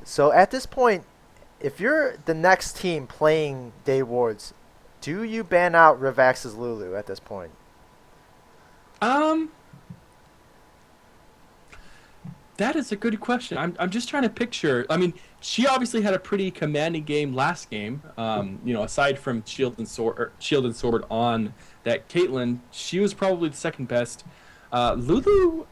So at this point, if you're the next team playing Day Wards, do you ban out Rivax's Lulu at this point? Um, that is a good question. I'm just trying to picture. I mean, she obviously had a pretty commanding game last game. Aside from Shield and Sword on that Caitlyn, she was probably the second best. Lulu,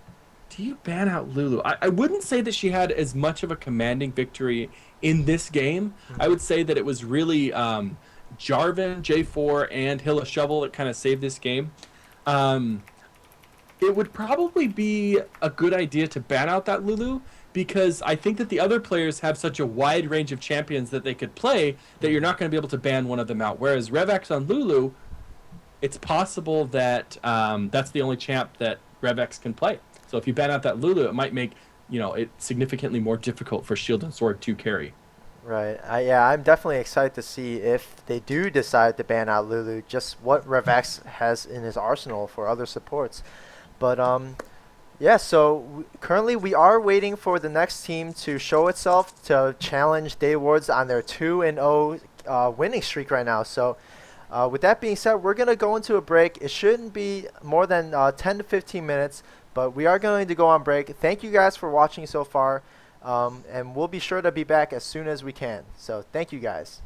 do you ban out Lulu? I wouldn't say that she had as much of a commanding victory in this game. I Hmm. would say that it was really Jarvan, J4, and Hilla Shovel that kind of saved this game. Um, it would probably be a good idea to ban out that Lulu because I think that the other players have such a wide range of champions that they could play that you're Hmm. not going to be able to ban one of them out. Whereas Revex on Lulu, it's possible that that's the only champ that Revex can play. So if you ban out that Lulu, it might make it significantly more difficult for Shield and Sword to carry. Right. Yeah, I'm definitely excited to see if they do decide to ban out Lulu, just what Rivax has in his arsenal for other supports. But yeah, so currently we are waiting for the next team to show itself to challenge Day Wards on their 2-0 winning streak right now. So with that being said, we're going to go into a break. It shouldn't be more than 10 to 15 minutes, but we are going to go on break. Thank you guys for watching so far, and we'll be sure to be back as soon as we can. So thank you guys.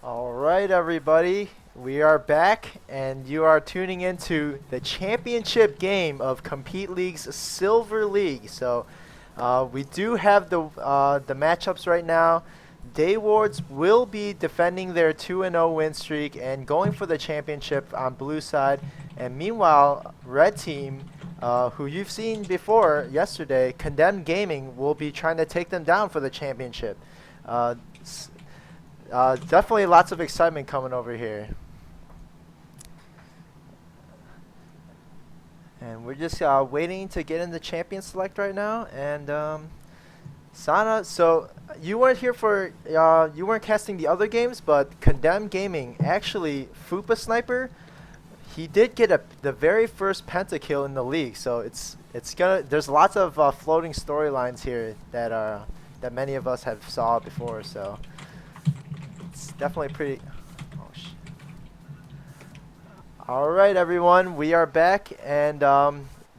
All right, everybody, we are back, and you are tuning into the championship game of Compete League's Silver League. So, we do have the matchups right now. Daywards will be defending their 2-0 win streak and going for the championship on blue side. And meanwhile, red team, who you've seen before yesterday, Condemned Gaming, will be trying to take them down for the championship. Uh, Definitely lots of excitement coming over here. And we're just waiting to get in the champion select right now. And Sana, so you weren't here for, you weren't casting the other games, but Condemned Gaming, actually, Fupa Sniper, he did get the very first pentakill in the league. So there's lots of floating storylines here that many of us have saw before. So. It's definitely pretty. Oh, all right, everyone, we are back, and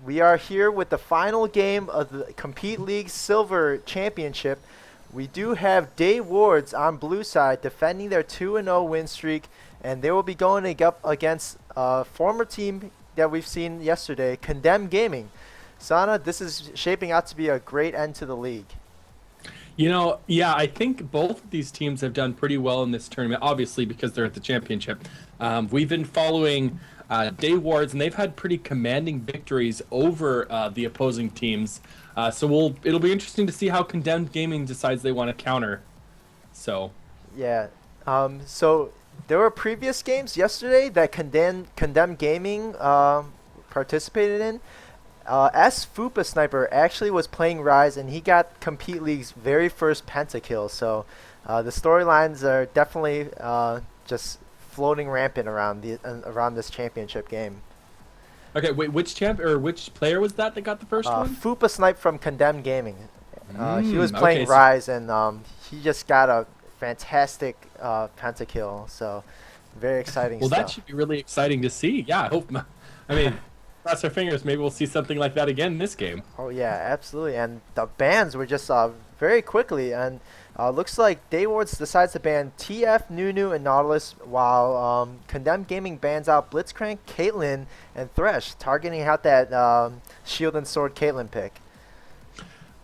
we are here with the final game of the Compete League Silver Championship. We do have Daywards on blue side defending their 2-0 win streak, and they will be going up against a former team that we've seen yesterday, Condemned Gaming. Sana, this is shaping out to be a great end to the league. Yeah, I think both of these teams have done pretty well in this tournament, obviously because they're at the championship. We've been following Daywards, and they've had pretty commanding victories over the opposing teams. So it'll be interesting to see how Condemned Gaming decides they want to counter. So. Yeah. So there were previous games yesterday that Condemned Gaming participated in. Fupa Sniper actually was playing Rise, and he got Compete League's very first pentakill. So the storylines are definitely just floating rampant around this championship game. Okay, wait, which player was that got the first one? Fupa Snipe from Condemned Gaming. He was playing Rise, and he just got a fantastic pentakill. So very exciting stuff. Well, that should be really exciting to see. Yeah, I hope. I mean. Cross our fingers, maybe we'll see something like that again in this game. Oh yeah, absolutely. And the bans were just very quickly, and looks like Daywards decides to ban TF, Nunu, and Nautilus, while Condemned Gaming bans out Blitzcrank, Caitlyn, and Thresh, targeting out that Shield and Sword Caitlyn pick.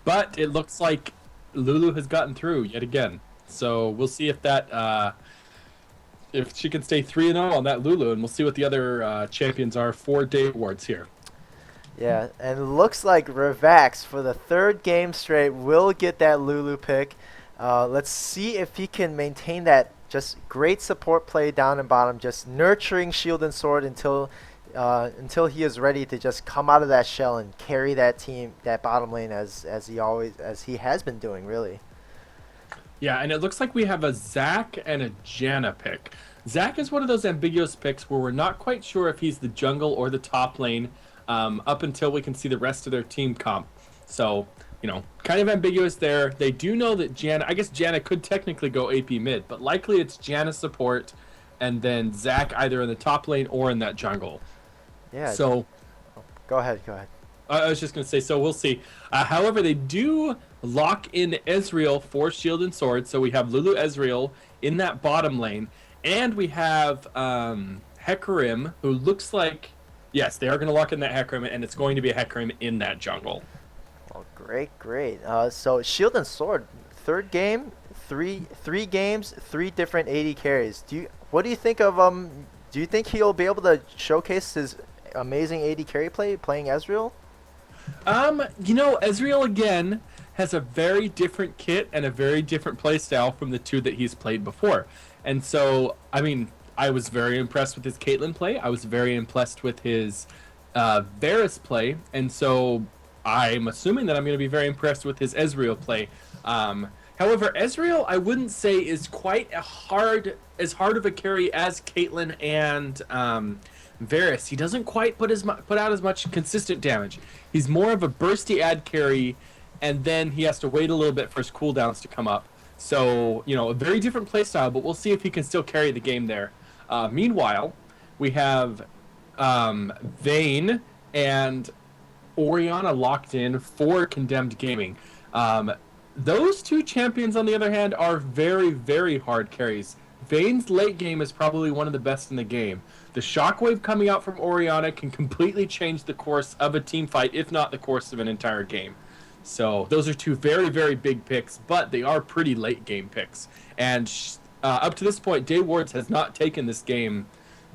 But it looks like Lulu has gotten through yet again, so we'll see if that. If she can stay 3-0 on that Lulu, and we'll see what the other champions are for Daywards here. Yeah, and it looks like Revax, for the third game straight, will get that Lulu pick. Let's see if he can maintain that just great support play down and bottom, just nurturing Shield and Sword until he is ready to just come out of that shell and carry that team, that bottom lane as he has been doing, really. Yeah, and it looks like we have a Zac and a Janna pick. Zac is one of those ambiguous picks where we're not quite sure if he's the jungle or the top lane up until we can see the rest of their team comp. So, kind of ambiguous there. They do know that I guess Janna could technically go AP mid, but likely it's Janna support and then Zac either in the top lane or in that jungle. Yeah. So, go ahead. I was just going to say, so we'll see. However, they do lock in Ezreal for Shield and Sword. So we have Lulu Ezreal in that bottom lane. And we have Hecarim, who looks like, yes, they are going to lock in that Hecarim, and it's going to be a Hecarim in that jungle. Oh, great, great. So Shield and Sword, third game, three games, three different AD carries. What do you think of Do you think he'll be able to showcase his amazing AD carry play playing Ezreal? Ezreal again has a very different kit and a very different play style from the two that he's played before. And so, I mean, I was very impressed with his Caitlyn play. I was very impressed with his Varus play, and so I'm assuming that I'm going to be very impressed with his Ezreal play. However, Ezreal I wouldn't say is quite as hard of a carry as Caitlyn and Varus. He doesn't quite put out as much consistent damage. He's more of a bursty ad carry, and then he has to wait a little bit for his cooldowns to come up. So, a very different playstyle, but we'll see if he can still carry the game there. Meanwhile, we have Vayne and Orianna locked in for Condemned Gaming. Those two champions, on the other hand, are very, very hard carries. Vayne's late game is probably one of the best in the game. The shockwave coming out from Orianna can completely change the course of a team fight, if not the course of an entire game. So those are two very, very big picks, but they are pretty late game picks. And up to this point, Day Wards has not taken this game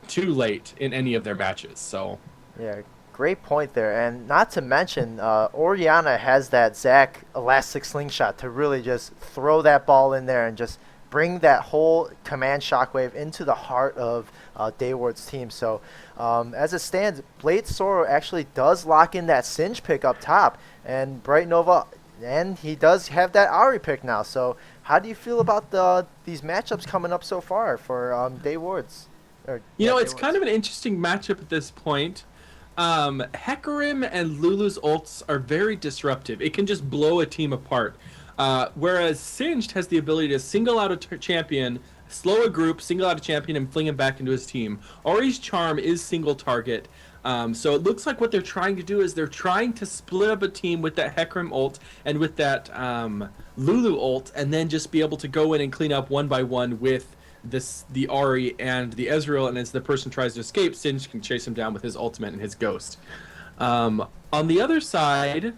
too late in any of their matches. So Yeah, great point there. And not to mention, Orianna has that Zac elastic slingshot to really just throw that ball in there and just bring that whole command shockwave into the heart of Dayward's team. So as it stands, Blade Soro actually does lock in that Singe pick up top, and Bright Nova, and he does have that Ari pick now. So how do you feel about these matchups coming up so far for Daywards? it's kind of an interesting matchup at this point. Hecarim and Lulu's ults are very disruptive. It can just blow a team apart. Whereas Singed has the ability to single out a champion, slow a group, single out a champion, and fling him back into his team. Ori's charm is single target. So it looks like what they're trying to do is they're trying to split up a team with that Hecarim ult and with that Lulu ult, and then just be able to go in and clean up one by one with the Ari and the Ezreal, and as the person tries to escape, Singed can chase him down with his ultimate and his ghost. On the other side,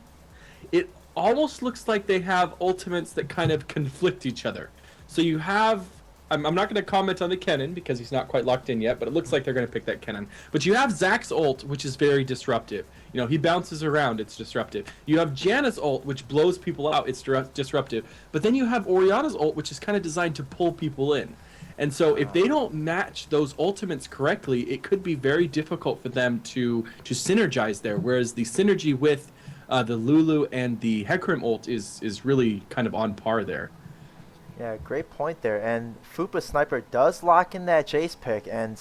it almost looks like they have ultimates that kind of conflict each other. So you have, I'm not going to comment on the Kennen because he's not quite locked in yet, but it looks like they're going to pick that Kennen. But you have Zax's ult, which is very disruptive. He bounces around, it's disruptive. You have Janna's ult, which blows people out, it's disruptive. But then you have Orianna's ult, which is kind of designed to pull people in. And so if they don't match those ultimates correctly, it could be very difficult for them to synergize there, whereas the synergy with the Lulu and the Hecarim ult is really kind of on par there. Yeah, great point there. And Fupa Sniper does lock in that Jace pick, and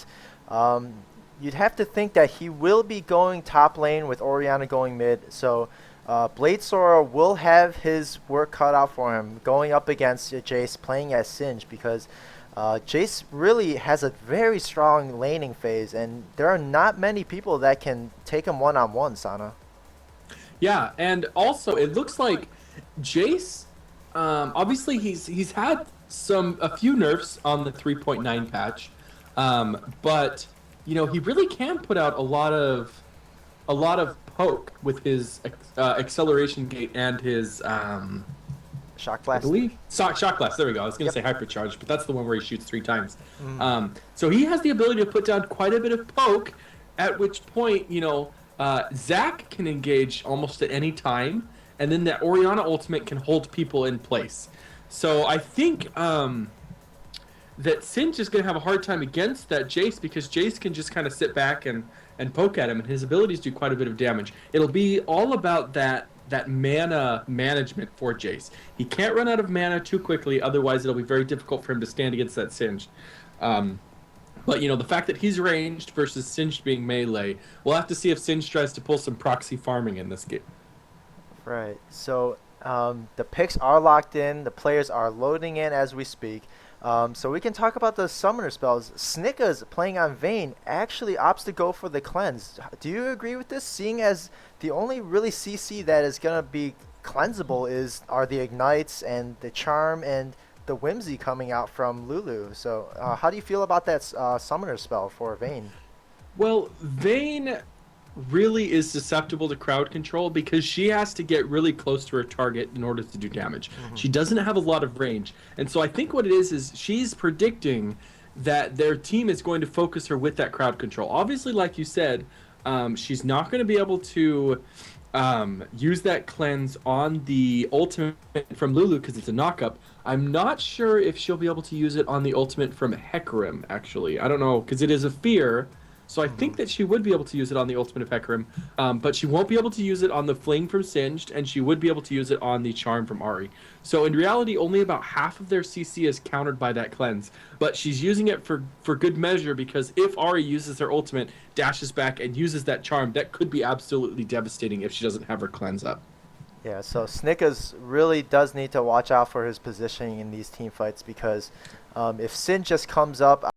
you'd have to think that he will be going top lane with Orianna going mid. So Blade Sora will have his work cut out for him going up against Jace playing as Singe, because Jace really has a very strong laning phase, and there are not many people that can take him one-on-one, Sana. Yeah, and also it looks like Jace, obviously he's had a few nerfs on the 3.9 patch, but he really can put out a lot of poke with his acceleration gate and his Shock I Blast. believe shock blast. There we go. I was going to say hypercharge, but that's the one where he shoots 3 times. So he has the ability to put down quite a bit of poke. At which point, Zac can engage almost at any time, and then that Orianna ultimate can hold people in place. So I think that Singe is going to have a hard time against that Jace, because Jace can just kind of sit back and poke at him, and his abilities do quite a bit of damage. It'll be all about that mana management for Jace. He can't run out of mana too quickly, otherwise it'll be very difficult for him to stand against that Singe. But the fact that he's ranged versus Singe being melee, we'll have to see if Singe tries to pull some proxy farming in this game. Right. So the picks are locked in. The players are loading in as we speak. So we can talk about the summoner spells. Snikka's playing on Vayne actually opts to go for the cleanse. Do you agree with this? Seeing as the only really CC that is gonna be cleansable are the ignites and the charm and the whimsy coming out from Lulu. So how do you feel about that summoner spell for Vayne? Well, Vayne really is susceptible to crowd control because she has to get really close to her target in order to do damage. Hmm. She doesn't have a lot of range. And so I think what it is she's predicting that their team is going to focus her with that crowd control. Obviously, like you said, she's not going to be able to use that cleanse on the ultimate from Lulu because it's a knockup. I'm not sure if she'll be able to use it on the ultimate from Hecarim, actually. I don't know, because it is a fear. So I Hmm. think that she would be able to use it on the ultimate of Hecarim, but she won't be able to use it on the Fling from Singed, and she would be able to use it on the Charm from Ari. So in reality, only about half of their CC is countered by that cleanse, but she's using it for good measure because if Ari uses her ultimate, dashes back, and uses that Charm, that could be absolutely devastating if she doesn't have her cleanse up. Yeah, so Snikkas really does need to watch out for his positioning in these team fights because if Sin just comes up